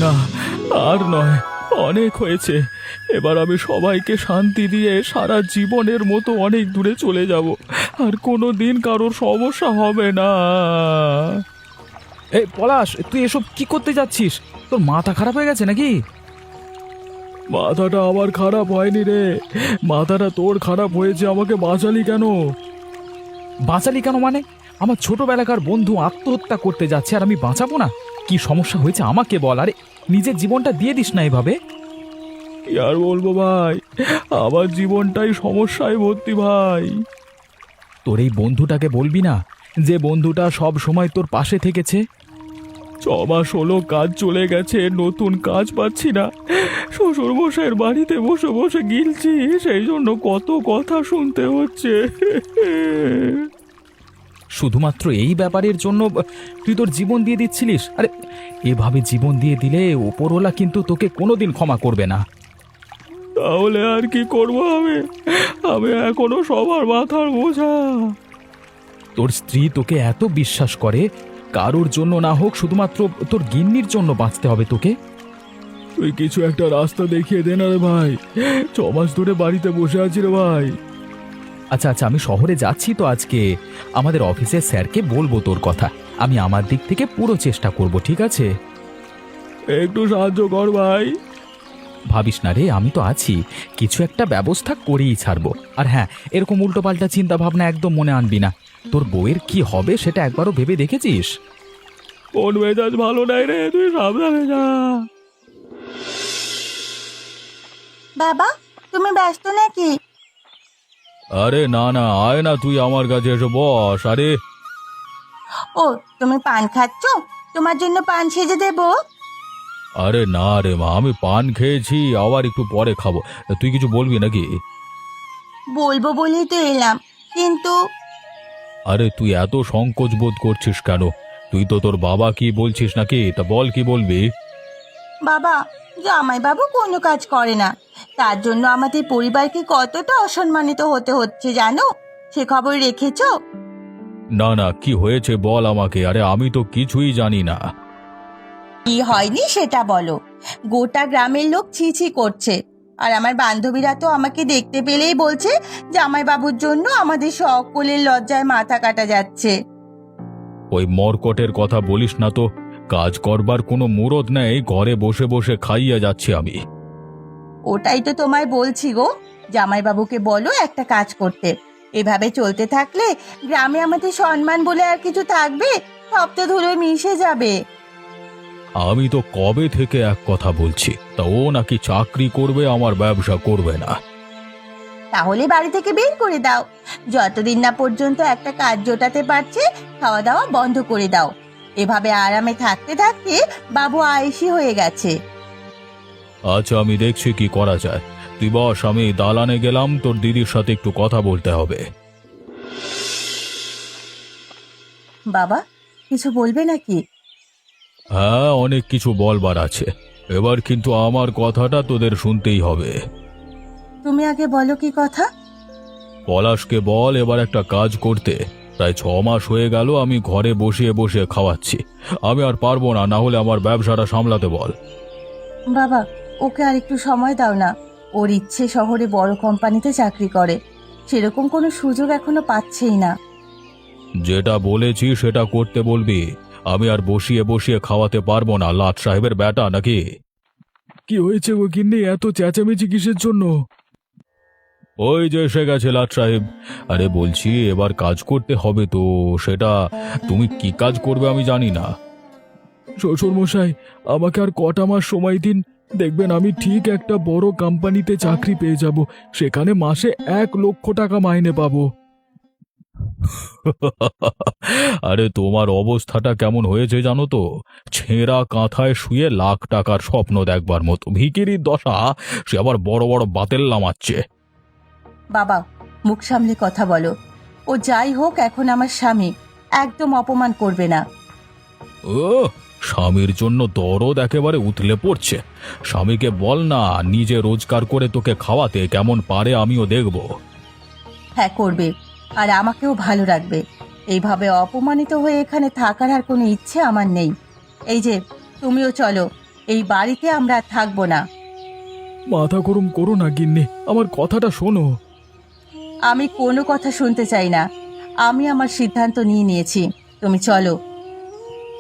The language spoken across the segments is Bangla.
না, আর নয়, অনেক হয়েছে। এবার আমি সবাইকে শান্তি দিয়ে সারা জীবনের মতো অনেক দূরে চলে যাব, আর কোনো দিন কারোর সমস্যা হবে না। এই পলাশ, তুই এসব কি করতে যাচ্ছিস? তোর মাথা খারাপ হয়ে গেছে নাকি? মাথাটা আমার খারাপ হয়নি রে, মাথাটা তোর খারাপ হয়েছে। আমাকে বাঁচালি কেন? বাঁচালি কেন মানে? আমার ছোটবেলাকার বন্ধু আত্মহত্যা করতে যাচ্ছে আর আমি বাঁচাবো না? কি সমস্যা হয়েছে আমাকে বল। আরে নিজের জীবনটা দিয়ে দিস না এভাবে। কি আর বলবো ভাই, আমার জীবনটাই সমস্যায় ভর্তি ভাই। তোর এই বন্ধুটাকে বলবি না, যে বন্ধুটা সব সময় তোর পাশে থেকেছে? 6 মাস হলো, কাজ চলে গেছে, নতুন কাজ পাচ্ছি না। শ্বশুর মশাইয়ের বাড়িতে বসে বসে গিলছি, সেই জন্য কত কথা শুনতে হচ্ছে। শুধুমাত্র এই ব্যাপারের জন্য তুই তোর জীবন দিয়ে দিচ্ছিলিস? আরে এভাবে জীবন দিয়ে দিলে ওপরওয়ালা কিন্তু তোকে কোনোদিন ক্ষমা করবে না। তাহলে আর কি করবো আমি? আমি এখনো সবার মাথার বোঝা। তোর স্ত্রী তোকে এত বিশ্বাস করে, কারোর জন্য না হোক শুধুমাত্র তোর গিন্নির জন্য বাঁচতে হবে তোকে। তুই কিছু একটা রাস্তা দেখিয়ে দে না রে ভাই, 6 মাস ধরে বাড়িতে বসে আছি রে ভাই। আচ্ছা আচ্ছা, আমি শহরে যাচ্ছি তো আজকে, আমাদের অফিসের স্যারকে বলবো তোর কথা। আমি আমার দিক থেকে পুরো চেষ্টা করব, ঠিক আছে? একটু সাহায্য কর ভাই। ভাবিস না রে, আমি তো আছি, কিছু একটা ব্যবস্থা করেই ছাড়বো। আর হ্যাঁ, এরকম উল্টোপাল্টা চিন্তা ভাবনা একদম মনে আনবি না। তোর বউয়ের কি হবে সেটা একবারও ভেবে দেখেছিস? কোন মেজাজ ভালো নাই রে, তুই সাবধানে যা। বাবা, তুমি ব্যস্ত নাকি? আরে না না, আয় না, তুই আমার কাছে এসে বস। আরে ও, তুমি পান খাচ্ছ? তোমার জন্য পান সেজে দেবো? আরে না রে মা, আমি পান খেয়েছি, আবার একটু পরে খাবো। তুই কিছু বলবি নাকি? বলবো বলেই তো এলাম, কিন্তু আরে তুই এত সংকোচ বোধ করছিস কেন? তুই তো তোর বাবা কি বলছিস নাকি? তা বল, কি বলবি? বাবা, জামাইবাবু কোনো কাজ করে না, তার জন্য আমাদের পরিবারকে কতটা অসম্মানিত হতে হচ্ছে জানো? সে খবর রেখেছো? না না, কি হয়েছে বল আমাকে। আরে আমি তো কিছুই জানি না। কি হয়নি সেটা বলো। গোটা গ্রামের লোক ছি ছি করছে, আর আমার বান্ধবীরা তো আমাকে দেখতে পেলেই বলছে জামাইবাবুর জন্য আমাদের সকলের লজ্জায় মাথা কাটা যাচ্ছে। ওই মর্কটের কথা বলিস না তো, কাজ করবার কোনো মুরদ নেই, ঘরে বসে বসে খাইয়া যাচ্ছি আমি। ওটাই তো তোমায় বলছি গো, জামাইবাবুকে বলো একটা কাজ করতে। এভাবে চলতে থাকলে গ্রামে আমাদের সম্মান বলে আর কিছু থাকবে? সব তো ধুলোয় মিশে যাবে। আমি তো কবে থেকে এক কথা বলছি, তা ও নাকি চাকরি করবে, আমার ব্যবসা করবে না। তাহলে বাড়ি থেকে বের করে দাও, যতদিন না পর্যন্ত একটা কাজ জোটাতে পারছে খাওয়া দাওয়া বন্ধ করে দাও। এভাবে আরামে থাকতে থাকতে বাবু আয়েশি হয়ে গেছে। আচ্ছা, আমি দেখছি কি করা যায়। তুই বস, আমি দালানে গেলাম, তোর দিদির সাথে একটু কথা বলতে হবে। বাবা, কিছু বলবে নাকি? হ্যাঁ, অনেক কিছু বলবার আছে, এবার কিন্তু আমার কথাটা তোদের শুনতেই হবে। তুমি আগে বলো কি কথা। পলাশকে বল এবার একটা কাজ করতে। প্রায় 6 মাস হয়ে গেল আমি ঘরে বসিয়ে বসিয়ে খাওয়াচ্ছি। আমি আর পারবো না, না হলে আমার ব্যবসাটা সামলাতে বল। বাবা, ওকে আর একটু সময় দাও না। ওর ইচ্ছে শহরে বড় কোম্পানিতে চাকরি করে, সেরকম কোনো সুযোগ এখনো পাচ্ছেই না। যেটা বলেছি সেটা করতে বলবি। আমি আর বসিয়ে বসিয়ে খাওয়াতে পারবো না, লাট সাহেবের বেটা নাকি। কি হয়েছে গো গিন্নি, এত চেঁচামেচি কিসের জন্য? ওই যে এসে গেছে লাট সাহেব। আরে বলছি এবার কাজ করতে হবে তো, সেটা তুমি কি কাজ করবে আমি জানি না। শ্বশুর মশাই, আমাকে আর কটা মাস সময় দিন, দেখবেন আমি ঠিক একটা বড় কোম্পানিতে চাকরি পেয়ে যাব, সেখানে মাসে 1 লক্ষ টাকা মাইনে পাবো। আরে তোমার অবস্থাটা কেমন হয়েছে জানো তো? ছেঁড়া কাঁথায় শুয়ে লাখ টাকার স্বপ্ন দেখবার মতো ভিখিরির দশা। সে আবার বড় বড় বাতেল্লা মারছে। বাবা, মুখ সামলে কথা বলো। ও যাই হোক এখন আমার স্বামী, একদম অপমান করবে না। ও, স্বামীর জন্য দরদ একেবারে উথলে পড়ছে। স্বামীকে বল না নিজে রোজগার করে তোকে খাওয়াতে, কেমন পারে আমিও দেখব। হ্যাঁ করবে, আর আমাকেও ভালো রাখবে। এইভাবে অপমানিত হয়ে এখানে থাকার আর কোনো ইচ্ছে আমার নেই। এই যে তুমিও চলো, এই বাড়িতে আমরা আর থাকবো না। মাথা গরম করো না গিন্নি, আমার কথাটা শোনো। আমি কোনো কথা শুনতে চাই না। আমি আমার সিদ্ধান্ত নিয়ে নিয়েছি, তুমি চলো।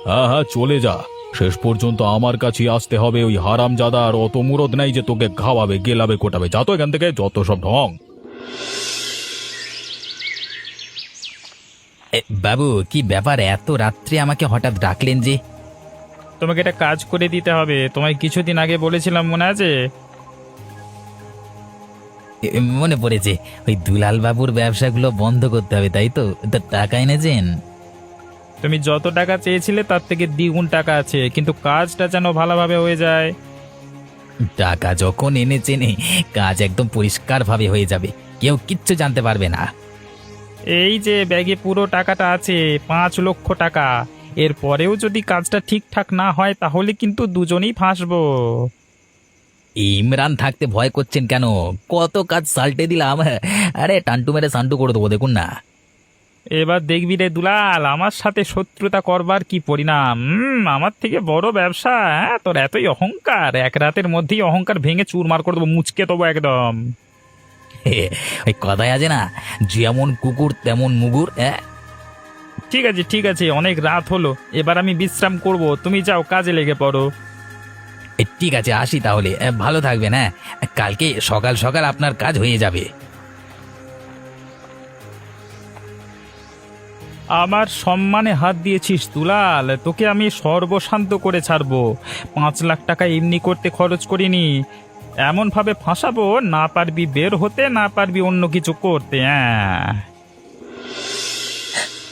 হ্যাঁ হ্যাঁ, চলে যা। শেষ পর্যন্ত আমার কাছে আসতে হবে। ওই হারামজাদা আর অত মুরদ নাই যে তোকে খাওয়াবে, গেলাবে, কোটাবে। যা তো এখান থেকে, যত সব ঢং। বাবু, কি ব্যাপার, এত রাত্রে আমাকে হঠাৎ ডাকলেন যে? তোমাকে একটা কাজ করে দিতে হবে, তোমায় কিছুদিন আগে বলেছিলাম, মনে আছে? মনে পড়েছে, ওই দুলাল বাবুর ব্যবসাগুলো বন্ধ করতে হবে, তাই তো? তা টাকা এনেছেন? তুমি যত টাকা চেয়েছিলে তার থেকে দ্বিগুণ টাকা আছে, কিন্তু কাজটা যেন ভালোভাবে হয়ে যায়। টাকা যখন এনেছেন, কাজ একদম পরিষ্কারভাবে হয়ে যাবে, কেউ কিচ্ছু জানতে পারবে না। এই যে ব্যাগে পুরো টাকাটা আছে, 5 লক্ষ টাকা। এরপরেও যদি কাজটা ঠিকঠাক না হয় তাহলে কিন্তু দুজনেই ফাঁসবো। ইমরান থাকতে ভয় করছেন কেন? কত কাজ সাল্টে দিলাম। আরে টান্টু মেরে সান্টু করে দেবো, দেখুন না। এবার দেখবি রে দুলাল, আমার সাথে শত্রুতা করবার কি পরিণাম। আমার থেকে বড় ব্যবসা, হ্যাঁ? তোর এতই অহংকার, এক রাতের মধ্যেই অহংকার ভেঙে চুরমার করে দেবো, মুচকে দেবো একদম। ওই কথায় আছে না, যেমন কুকুর তেমন মুগুর। ঠিক আছে ঠিক আছে, অনেক রাত হলো, এবার আমি বিশ্রাম করব, তুমি যাও কাজে লেগে পড়ো। ঠিক আছে, আসি তাহলে। ভালো থাকবেন। হ্যাঁ, কালকে সকাল সকাল আপনার কাজ হয়ে যাবে। আমার সম্মানে হাত দিয়েছিস দুলাল, তোকে আমি সর্বশান্ত করে ছাড়বো। 5 লাখ টাকা এমনি করতে খরচ করিনি, এমনভাবে ফাঁসাবো না পারবি বের হতে, না পারবি অন্য কিছু করতে। হ্যাঁ,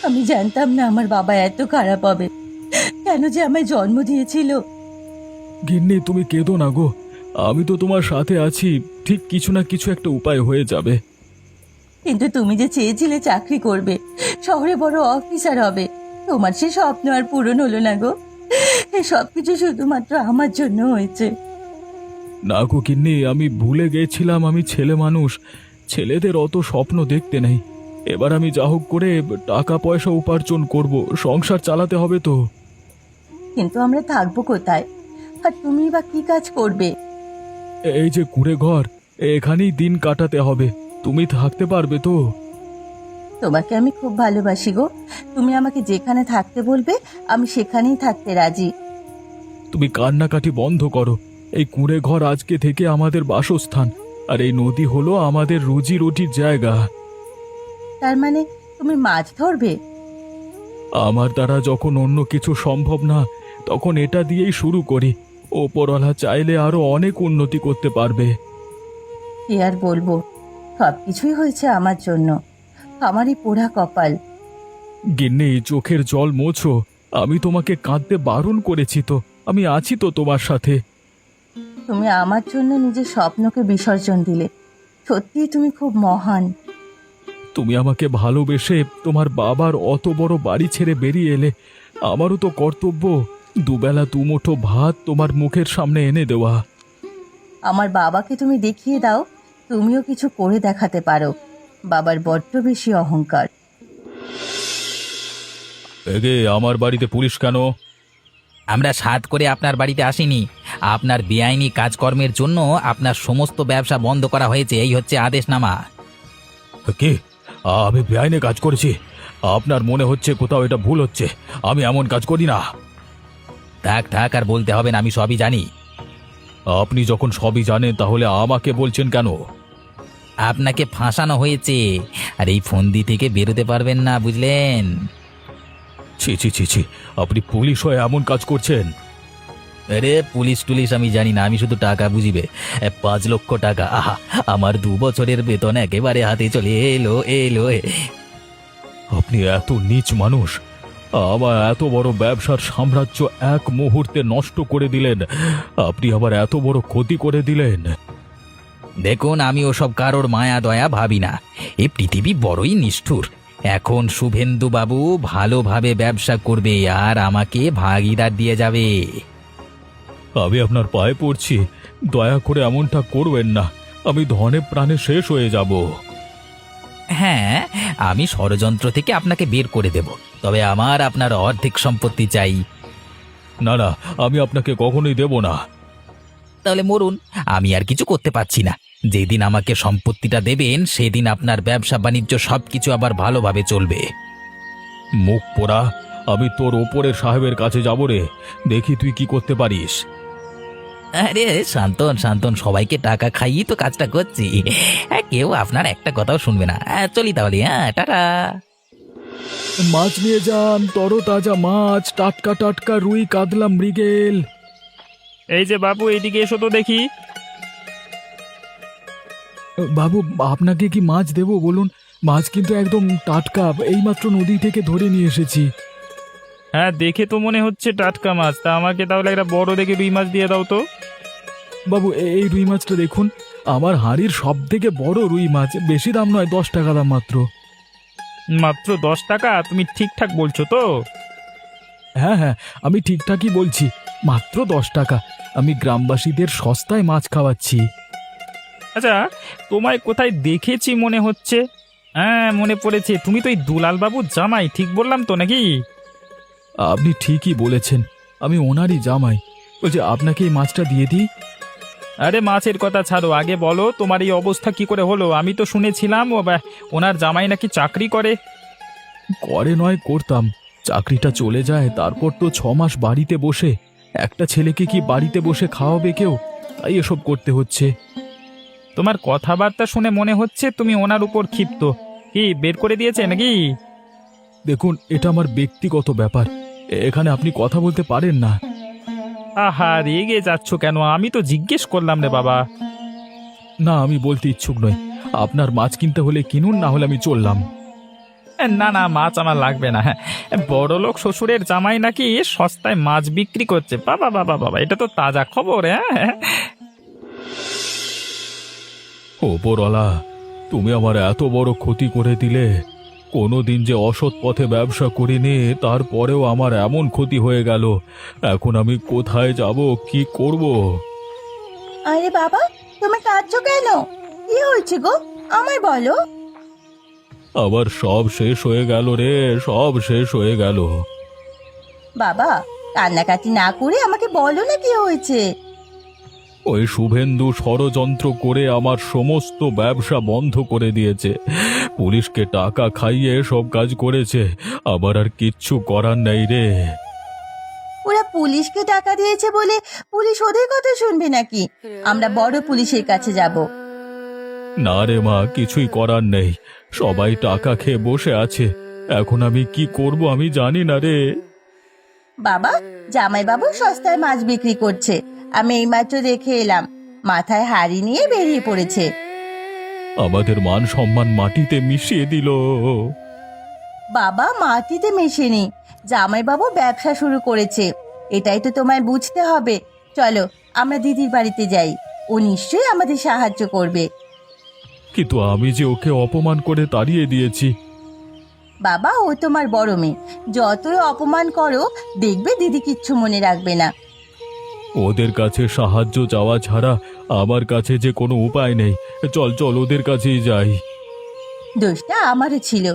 আমি জানতাম না আমার বাবা এত খারাপ হবে। কেন যে আমায় জন্ম দিয়েছিল। গিন্নি, তুমি কেঁদো না গো। আমি তো তোমার সাথে আছি। ঠিক কিছু না কিছু একটা উপায় হয়ে যাবে। কিন্তু তুমি যে চেয়েছিলে চাকরি করবে, শহরে বড় অফিসার হবে, তোমার সে স্বপ্ন আর পূরণ হলো না গো। এই সবকিছু শুধুমাত্র আমার জন্য হয়েছে। না গো গিন্নি, আমি ভুলে গেছিলাম আমি ছেলে মানুষ। ছেলেদের অত স্বপ্ন দেখতে নেই। এবার আমি যা হোক করে টাকা পয়সা উপার্জন করব, সংসার চালাতে হবে তো। কিন্তু আমরা থাকবো কোথায়? আর তুমি বা কি কাজ করবে? এই যে কুঁড়ে ঘর, এখানেই দিন কাটাতে হবে। তুমি থাকতে পারবে তো? তোমাকে আমি খুব ভালোবাসি গো। তুমি আমাকে যেখানে থাকতে বলবে আমি সেখানেই থাকতে রাজি। তুমি কান্নাকাটি বন্ধ করো। এই কুঁড়ে ঘর আজকে থেকে আমাদের বাসস্থান, আর এই নদী হলো আমাদের রুজি রুটির জায়গা। তার মানে তুমি মাছ ধরবে? আমার দ্বারা যখন অন্য কিছু সম্ভব না, তখন এটা দিয়েই শুরু করি। ওপরওয়ালা চাইলে আরো অনেক উন্নতি করতে পারবে। কি আর বলবো, সবকিছুই হয়েছে আমার জন্য। আমারই পোড়া কপাল। গিন্নি, চোখের জল মোছো। আমি তোমাকে কাঁদতে বারণ করেছি তো। আমি আছি তো তোমার সাথে। তুমি আমার জন্য নিজের স্বপ্নকে বিসর্জন দিলে। সত্যিই তুমি খুব মহান। তুমি আমাকে ভালোবেসে তোমার বাবার অত বড় বাড়ি ছেড়ে বেরিয়ে এলে। আমারও তো কর্তব্য দুবেলা দুমুঠো ভাত তোমার মুখের সামনে এনে দেওয়া। আমার বাবাকে তুমি দেখিয়ে দাও, তুমিও কিছু করে দেখাতে পারো। বাবার বড্ড বেশি অহংকার। এগে, আমার বাড়িতে পুলিশ কেন? আমরা সাধ করে আপনার বাড়িতে আসিনি। আপনার বেআইনি কাজকর্মের জন্য আপনার সমস্ত ব্যবসা বন্ধ করা হয়েছে, এই হচ্ছে আদেশনামা। কি? আমি বেআইনে কাজ করেছি? আপনার মনে হচ্ছে কোথাও এটা ভুল হচ্ছে। আমি এমন কাজ করি না। থাক থাক, আর বলতে হবে না, আমি সবই জানি। আপনি যখন সবই জানেন তাহলে আমাকে বলছেন কেন? আপনাকে ফাঁসানো হয়েছে, আর এই ফন্দি থেকে বেরোতে পারবেন না, বুঝলেন? ছি ছি ছি ছি, আপনি পুলিশ হয়ে এমন কাজ করছেন? আরে পুলিশ টুলিশ আমি জানি না, আমি শুধু টাকা বুঝিবে। 5 লক্ষ টাকা, আহা, আমার 2 বছরের বেতন একেবারে হাতে চলে এলো এলো। আপনি এত নীচ মানুষ! আমার এত বড় ব্যবসার সাম্রাজ্য এক মুহূর্তে নষ্ট করে দিলেন। আপনি আবার এত বড় ক্ষতি করে দিলেন। দেখুন, আমি ওসব কারোর মায়া দয়া ভাবি না। এই পৃথিবী বড়ই নিষ্ঠুর। এখন শুভেন্দু বাবু ভালোভাবে ব্যবসা করবে আর আমাকে ভাগিদার দিয়ে যাবে। আমি আপনার পায়ে পড়ছি, দয়া করে এমনটা করবেন না। আমি ধনে প্রাণে শেষ হয়ে যাব। হ্যাঁ, আমি ষড়যন্ত্র থেকে আপনাকে বের করে দেব, তবে আমার আপনার অর্ধেক সম্পত্তি চাই। না না, আমি আপনাকে কখনোই দেব না। তাহলে মরুন, আমি আর কিছু করতে পারছি না। যেদিন আমাকে সম্পত্তিটা দেবেন সেদিন আপনার ব্যবসা বাণিজ্য সবকিছু আবার ভালোভাবে চলবে। মুখ পোড়া, আমি তোর ওপরের সাহেবের কাছে যাব রে, দেখি তুই কি করতে পারিস। আরে শান্তন শান্তন, সবাইকে টাকা খাইয়ে তো কাজটা করছি। কেউ আপনার একটা কথাও শুনবে না। চলি তাহলে, হ্যাঁ, টাটা। মাছ নিয়ে যান, তরতাজা মাছ, টাটকা টাটকা রুই, কাতলা, মৃগেল। এই যে বাবু, এইদিকে এসো তো দেখি। বাবু, আপনাকে কি মাছ দেবো বলুন? মাছ কিন্তু একদম টাটকা, এইমাত্র নদী থেকে ধরে নিয়ে এসেছি। হ্যাঁ, দেখে তো মনে হচ্ছে টাটকা মাছ। তা আমাকে তাহলে একটা বড় দেখে রুই মাছ দিয়ে দাও তো। বাবু, এই রুই মাছটা দেখুন, আমার হাঁড়ির সব থেকে বড় রুই মাছ, বেশি দাম নয়, 10 টাকা দাম মাত্র। মাত্র 10 টাকা? তুমি ঠিকঠাক বলছো তো? হ্যাঁ হ্যাঁ, আমি ঠিকঠাকই বলছি, মাত্র 10 টাকা। আমি গ্রামবাসীদের সস্তায় মাছ খাওয়াচ্ছি। আচ্ছা, তোমায় কোথায় দেখেছি মনে হচ্ছে। হ্যাঁ, মনে পড়েছে, তুমি তো এই দুলাল বাবুর জামাই, ঠিক বললাম তো নাকি? আপনি ঠিকই বলেছেন, আমি ওনারই জামাই। বলছি, আপনাকে এই মাছটা দিয়ে দিই? আরে মাছের কথা ছাড়ো, আগে বলো তোমার এই অবস্থা কি করে হলো? আমি তো শুনেছিলাম ওনার জামাই নাকি চাকরি করে। করে নয়, করতাম। চাকরিটা চলে যায়, তারপর তো 6 মাস বাড়িতে বসে। একটা ছেলেকে কি বাড়িতে বসে খাওয়াবে কেউ? তাই এসব করতে হচ্ছে। তোমার কথাবার্তা শুনে মনে হচ্ছে তুমি ওনার উপর ক্ষিপ্ত। কি বের করে দিয়েছে নাকি? দেখুন, এটা আমার ব্যক্তিগত ব্যাপার, এখানে আপনি কথা বলতে পারেন না। আহা, রেগে যাচ্ছ কেন? আমি তো জিজ্ঞেস করলাম রে বাবা। না, আমি বলতে ইচ্ছুক নই। আপনার মাছ কিনতে হলে কিনুন, না হলে আমি চললাম। না না, মাছ আমার লাগবে না। হ্যাঁ, বড়লোক শ্বশুরের জামাই নাকি সস্তায় মাছ বিক্রি করছে। বাবা বাবা বাবা, এটা তো তাজা খবর। হ্যাঁ, ওপরওয়ালা, তুমি আমার এত বড় ক্ষতি করে দিলে। কোনোদিন যে অসৎ পথে ব্যবসা করিনি, তারপরেও আমার এমন ক্ষতি হয়ে গেল। এখন আমি কোথায় যাব, কি করব? আরে বাবা, তুমি কাঁদছো কেন? কি হয়েছে গো, আমায় বলো। আবার সব শেষ হয়ে গেল রে, সব শেষ হয়ে গেল। বাবা, কান্নাকাটি না করে আমাকে বলো না কি হয়েছে। ওই শুভেন্দু ষড়যন্ত্র করে আমার সমস্ত ব্যবসা বন্ধ করে দিয়েছে। পুলিশকে টাকা খাইয়ে সব কাজ করেছে। আবার আর কিচ্ছু করার নেই রে। ওরা পুলিশকে টাকা দিয়েছে বলে পুলিশ ওদের কথা শুনবে নাকি? আমরা বড় পুলিশের কাছে যাব। না রে মা, কিছুই করার নেই। সবাই টাকা খেয়ে বসে আছে। এখন আমি কি করব আমি জানি না রে। বাবা, জামাইবাবু সস্তায় মাছ বিক্রি করছে, আমি এইমাত্র দেখে এলাম। মাথায় হাড়ি নিয়ে বেরিয়ে পড়েছে। আমাদের মান সম্মান মাটিতে মিশিয়ে দিল। বাবা, মাটিতে মেশেনি, জামাইবাবু ব্যবসা শুরু করেছে। এটাই তো তোমায় বুঝতে হবে। চলো, আমরা দিদির বাড়িতে যাই, ও নিশ্চয়ই আমাদের সাহায্য করবে। কিন্তু আমি যে ওকে অপমান করে তাড়িয়ে দিয়েছি। বাবা, ও তোমার বড় মেয়ে, যতই অপমান করো দেখবে দিদি কিচ্ছু মনে রাখবে না। ওদের কাছে সাহায্য চাওয়া ছাড়া আমার কাছে যে কোনো উপায় নেই। চল চল, ওদের কাছেই যাই। দোষটা আমারও ছিল।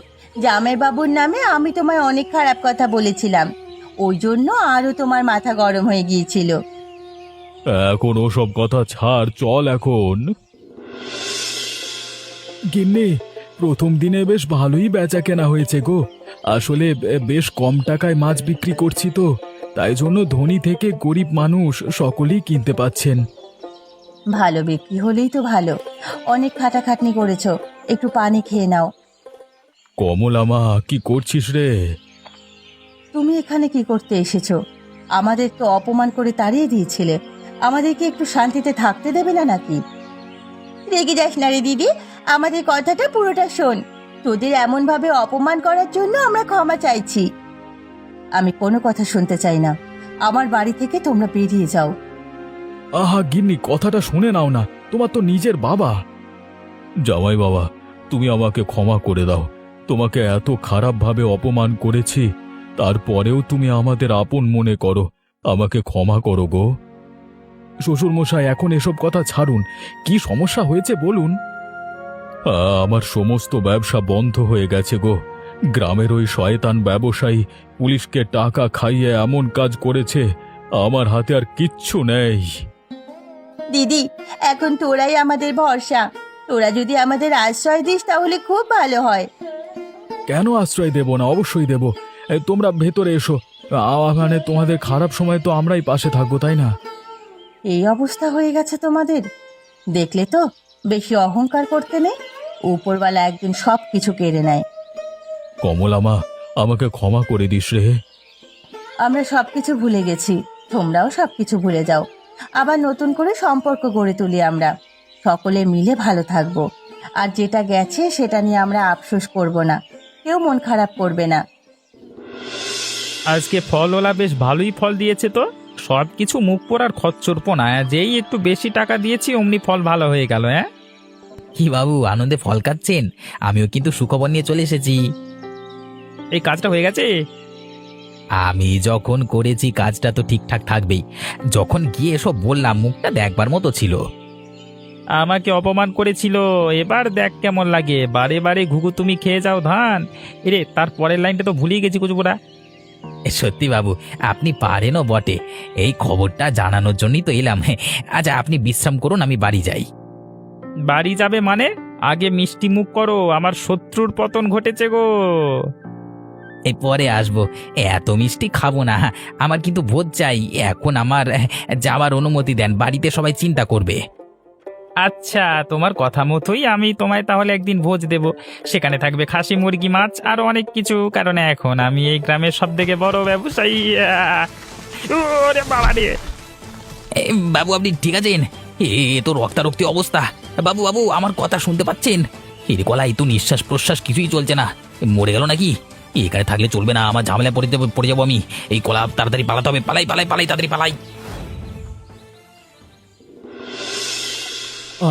জামাইবাবুর নামে আমি তোমায় অনেক খারাপ কথা বলেছিলাম, ওই জন্য আরো তোমার মাথা গরম হয়ে গিয়েছিল। এখন ওসব কথা ছাড়, চল এখন। গিন্নি, প্রথম দিনে বেশ ভালোই বেচা কেনা হয়েছে গো। আসলে বেশ কম টাকায় মাছ বিক্রি করছি তো, তাই জন্য ধনী থেকে গরিব মানুষ সকলেই কিনতে পাচ্ছেন। ভালো বিক্রি হলেই তো ভালো। অনেক খাটাখাটনি করেছো, একটু পানি খেয়ে নাও। কমলা মা, কি করছিস রে? তুমি এখানে কি করতে এসেছো? আমাদের তো অপমান করে তাড়িয়ে দিয়েছিলে, আমাদেরকে একটু শান্তিতে থাকতে দেবে না নাকি? রেগে যাস না রে দিদি, আমাদের কথাটা পুরোটা শোন। তোদের এমন ভাবে অপমান করার জন্য আমরা ক্ষমা চাইছি। আমি কোনো কথা শুনতে চাই না, আমার বাড়ি থেকে তোমরা বেরিয়ে যাও। আহা গিন্নি, কথাটা শুনে নাও না, তোমার তো নিজের বাবা। জামাই বাবা, তুমি আমাকে ক্ষমা করে দাও। তোমাকে এত খারাপভাবে অপমান করেছি, তারপরেও তুমি আমাদের আপন মনে করো। আমাকে ক্ষমা করো গো। শ্বশুর মশাই, এখন এসব কথা ছাড়ুন। কি সমস্যা হয়েছে বলুন। আমার সমস্ত ব্যবসা বন্ধ হয়ে গেছে গো। গ্রামের ওই শয়তান ব্যবসায়ী পুলিশকে টাকা খাইয়ে এমন কাজ করেছে, আমার হাতে আর কিচ্ছু নেই। দিদি, এখন তোরাই আমাদের ভরসা। তোরা যদি আমাদের আশ্রয় দিস তাহলে খুব ভালো হয়। কেন আশ্রয় দেব না? অবশ্যই দেব। তোমরা ভেতরে এসো। মানে তোমাদের খারাপ সময় তো আমরাই পাশে থাকবো, তাই না? এই অবস্থা হয়ে গেছে তোমাদের, দেখলে তো? বেশি অহংকার করতে নেই, উপরওয়ালা একদিন সব কিছু কেড়ে নেয়। কমলা মা, আমাকে ক্ষমা করে দিস রে। আমরা সবকিছু ভুলে গেছি, তোমরাও সবকিছু ভুলে যাও। আবার নতুন করে সম্পর্ক গড়ে তুলি আমরা, সকলে মিলে ভালো থাকবো। আর যেটা গেছে সেটা নিয়ে আমরা আফসোস করব না, কেউ মন খারাপ করবে না। আজকে ফলওয়ালা বেশ ভালোই ফল দিয়েছে তো। সব কিছু মুখ পোড়ার খচ্চরপনা, যেই একটু বেশি টাকা দিয়েছি অমনি ফল ভালো হয়ে গেল। হ্যাঁ, কি বাবু, আনন্দে ফল খাচ্ছেন? আমিও কিন্তু সুখবর নিয়ে চলে এসেছি। এই কাজটা হয়ে গেছে। আমি যখন করেছি কাজটা তো ঠিকঠাক থাকবেই। যখন গিয়ে এসব বললাম, মুখটা দেখবার মতো ছিল। আমাকে অপমান করেছিল, এবার দেখ কেমন লাগে। বারে বারে ঘুঘু তুমি খেয়ে যাও ধান। এরে, তার পরের লাইনটা তো ভুলিয়ে গেছি কুচুপুরা। সত্যি বাবু, আপনি পারেনও বটে। এই খবরটা জানানোর জন্যই তো এলাম। আচ্ছা, আপনি বিশ্রাম করুন, আমি বাড়ি যাই। বাড়ি যাবে মানে? আগে মিষ্টি মুখ করো, আমার শত্রুর পতন ঘটেছে গো। এই পরে আসবো। এত মিষ্টি খাবো না, আমার কিন্তু ভোজ চাই। এখন আমার যাওয়ার অনুমতি দেন, বাড়িতে সবাই চিন্তা করবে। আচ্ছা, তোমার কথা মতোই আমি তোমায় তাহলে একদিন ভোজ দেব। সেখানে থাকবে খাসি, মুরগি, মাছ আর অনেক কিছু, কারণ এখন আমি এই গ্রামের সব থেকে বড় ব্যবসায়ী। ওরে বাবা রে! বাবু, আপনি ঠিক আছেন? এ তো রক্তারক্তি অবস্থা। বাবু বাবু, আমার কথা শুনতে পাচ্ছেন? এর গলায় তো নিঃশ্বাস প্রশ্বাস কিছুই চলছে না। মরে গেল নাকি? এখানে থাকলে চলবে না, আমার ঝামেলায় পড়ে যাবো আমি। এই কলা তাড়াতাড়ি পালাতে হবে। পালাই পালাই পালাই, তাড়াতাড়ি পালাই।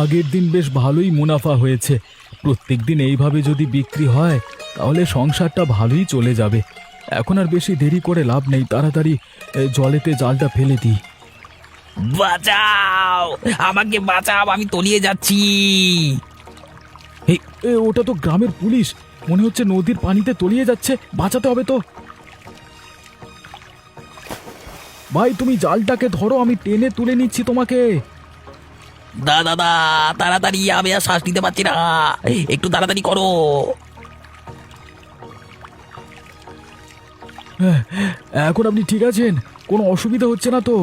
আগের দিন বেশ ভালোই মুনাফা হয়েছে। প্রত্যেকদিন এইভাবে যদি বিক্রি হয় তাহলে সংসারটা ভালোই চলে যাবে। এখন আর বেশি দেরি করে লাভ নেই, তাড়াতাড়ি জলেতে জালটা ফেলে দিই। বাঁচাও, আমাকে বাঁচাও, আমি তলিয়ে যাচ্ছি। ওটা তো গ্রামের পুলিশ, মনে হচ্ছে নদীর পানিতে তলিয়ে যাচ্ছে। বাঁচাতে হবে তো। ভাই, তুমি জালটাকে ধরো, আমি টেনে তুলে নিচ্ছি তোমাকে। দাদা, তাড়াতাড়ি, আমি আর শ্বাস নিতে পারছি না, একটু তাড়াতাড়ি করো। এখন আপনি ঠিক আছেন? কোনো অসুবিধা হচ্ছে না তো?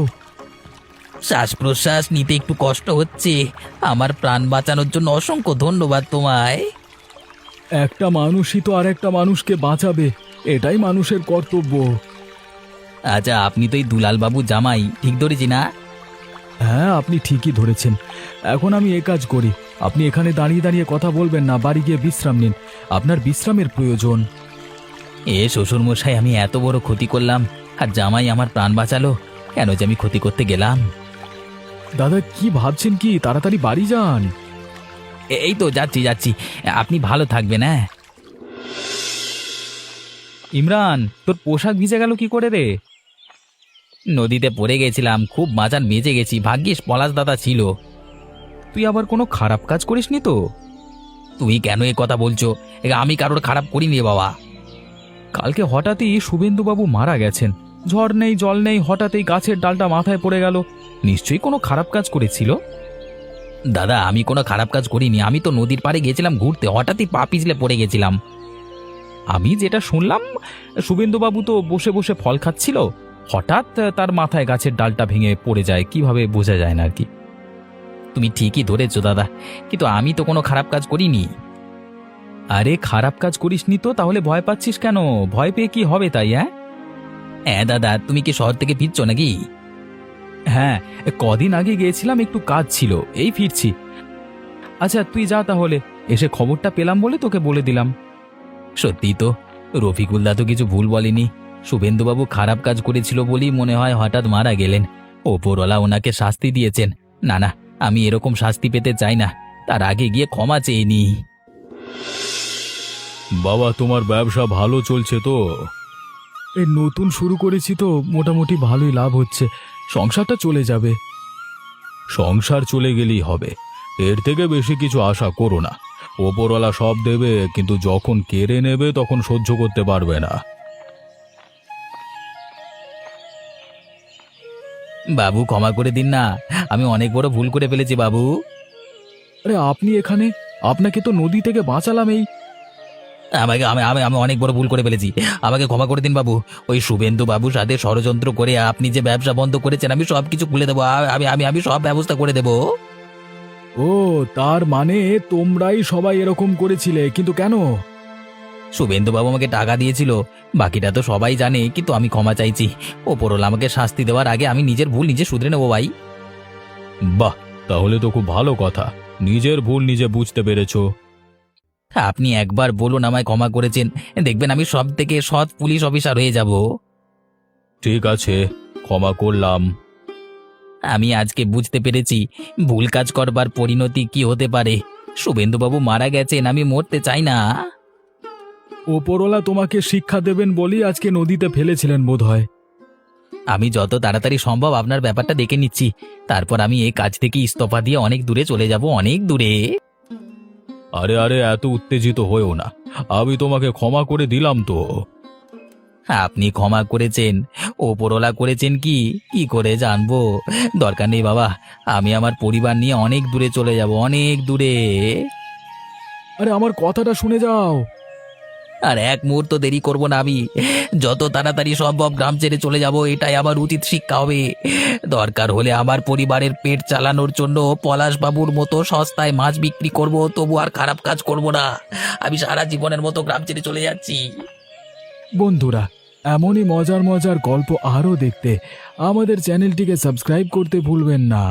শ্বাস প্রশ্বাস নিতে একটু কষ্ট হচ্ছে। আমার প্রাণ বাঁচানোর জন্য অসংখ্য ধন্যবাদ তোমায়। একটা মানুষই তো আর একটা মানুষকে বাঁচাবে, এটাই মানুষের কর্তব্য। আচ্ছা, আপনি তো এই দুলাল বাবু জামাই, ঠিক ধরেছি না? হ্যাঁ, আপনি ঠিকই ধরেছেন। এখন আমি এ কাজ করি, আপনি এখানে দাঁড়িয়ে দাঁড়িয়ে কথা বলবেন না, বাড়ি গিয়ে বিশ্রাম নিন। আপনার বিশ্রামের প্রয়োজন। শ্বশুর মশাই, আমি এত বড় ক্ষতি করলাম আর জামাই আমার প্রাণ বাঁচালো। কেন যে আমি ক্ষতি করতে গেলাম? দাদা, কি ভাবছেন কি? তাড়াতাড়ি বাড়ি যান। এই তো যাচ্ছি। আপনি ভালো থাকবেন। হ্যাঁ। ইমরান, তোর পোশাক ভিজে গেল কি করে রে? নদীতে পড়ে গেছিলাম, খুব মাজান বেঁচে গেছি। ভাগ্যিস পলাশ দাদা ছিল। তুই আবার কোনো খারাপ কাজ করিসনি তো? তুই কেন এ কথা বলছো? আমি কারোর খারাপ করিনি রে বাবা। কালকে হঠাৎই শুভেন্দুবাবু মারা গেছেন। ঝড় নেই জল নেই, হঠাৎই গাছের ডালটা মাথায় পড়ে গেল। নিশ্চয়ই কোনো খারাপ কাজ করেছিল। দাদা, আমি কোনো খারাপ কাজ করিনি। আমি তো নদীর পাড়ে গেছিলাম ঘুরতে, হঠাৎই পা পিছলে পড়ে গেছিলাম। আমি যেটা শুনলাম, শুভেন্দুবাবু তো বসে বসে ফল খাচ্ছিল, হঠাৎ তার মাথায় গাছের ডালটা ভেঙে পড়ে যায়। কিভাবে বোঝা যায় না আর কি। তুমি ঠিকই ধরেছো দাদা, কিন্তু আমি তো কোনো খারাপ কাজ করিনি। আরে, খারাপ কাজ করিসনি তো তাহলে ভয় পাচ্ছিস কেন? ভয় পেয়ে কি হবে তাই? হ্যাঁ দাদা, তুমি কি শহর থেকে ফিরছো নাকি? হ্যাঁ, কদিন আগে গিয়েছিলাম, একটু কাজ ছিল, এই ফিরছি। আচ্ছা, তুই যা তাহলে। এসে খবরটা পেলাম বলে তোকে বলে দিলাম। সত্যি তো, রফিকুল্লা তো কিছু ভুল বলেনি। শুভেন্দুবাবু খারাপ কাজ করেছিল বলেই মনে হয় হঠাৎ মারা গেলেন। ওপরওয়ালা ওনাকে শাস্তি দিয়েছেন। না না, আমি এরকম শাস্তি পেতে চাই না। তার আগে গিয়ে ক্ষমা চেয়ে নিই। বাবা, তোমার ব্যবসা ভালো চলছে তো? এই নতুন শুরু করেছি তো, মোটামুটি ভালোই লাভ হচ্ছে। সংসারটা চলে যাবে। সংসার চলে গেলেই হবে, এর থেকে বেশি কিছু আশা করো না। ওপরওয়ালা সব দেবে, কিন্তু যখন কেড়ে নেবে তখন সহ্য করতে পারবে না। বাবু ক্ষমা করে দিন না, আমি অনেক বড় ভুল করে ফেলেছি বাবু। আরে আপনি এখানে? আপনাকে তো নদী থেকে বাঁচালাম এই। আমাকে আমি আমি আমি অনেক বড় ভুল করে ফেলেছি, আমাকে ক্ষমা করে দিন বাবু। ওই শুভেন্দু বাবুর সাথে ষড়যন্ত্র করে আপনি যে ব্যবসা বন্ধ করেছেন আমি সব কিছু খুলে দেবো, আমি আমি আমি সব ব্যবস্থা করে দেবো। ও, তার মানে তোমরাই সবাই এরকম করেছিলে, কিন্তু কেন? শুভেন্দু বাবু আমাকে টাকা দিয়েছিল, বাকিটা তো সবাই জানে, কিন্তু আমি ক্ষমা চাইছি। ওপরওয়ালা আমাকে শাস্তি দেওয়ার আগে আমি নিজের ভুল নিজে শুধরে নেবো ভাই। বাহ, তাহলে তো খুব ভালো কথা, নিজের ভুল নিজে বুঝতে পেরেছো। আপনি একবার বলুন আমায় ক্ষমা করেছেন, দেখবেন আমি সব থেকে সৎ পুলিশ অফিসার হয়ে যাব। ঠিক আছে, ক্ষমা করলাম। আমি আজকে বুঝতে পেরেছি ভুল কাজ করবার পরিণতি কি হতে পারে। শুভেন্দুবাবু মারা গেছেন, আমি মরতে চাই না। ওপরওয়ালা তোমাকে শিক্ষা দেবেন বলেই আজকে নদীতে ফেলেছিলেন বোধহয়। আমি যত তাড়াতাড়ি সম্ভব আপনার ব্যাপারটা দেখে নিচ্ছি, তারপর আমি এই কাজ থেকে ইস্তফা দিয়ে অনেক দূরে চলে যাব, অনেক দূরে। আরে আরে, এত উত্তেজিত হয়েও না, আমি তোমাকে ক্ষমা করে দিলাম তো। আপনি ক্ষমা করেছেন, ওপরওয়ালা করেছেন কি কি করে জানবো? দরকার নেই বাবা, আমি আমার পরিবার নিয়ে অনেক দূরে চলে যাব, অনেক দূরে। আরে আমার কথাটা শুনে যাও। আর এক মুহূর্ত দেরি করব না আমি, যত তাড়াতাড়ি সম্ভব গ্রাম ছেড়ে চলে যাব, এটাই আমার উচিত শিক্ষা হবে। দরকার হলে আমার পরিবারের পেট চালানোর জন্য পলাশবাবুর মতো সস্তায় মাছ বিক্রি করব, তবু আর খারাপ কাজ করব না। আমি সারা জীবনের মতো গ্রাম ছেড়ে চলে যাচ্ছি। বন্ধুরা, এমনই মজার মজার গল্প আরও দেখতে আমাদের চ্যানেলটিকে সাবস্ক্রাইব করতে ভুলবেন না।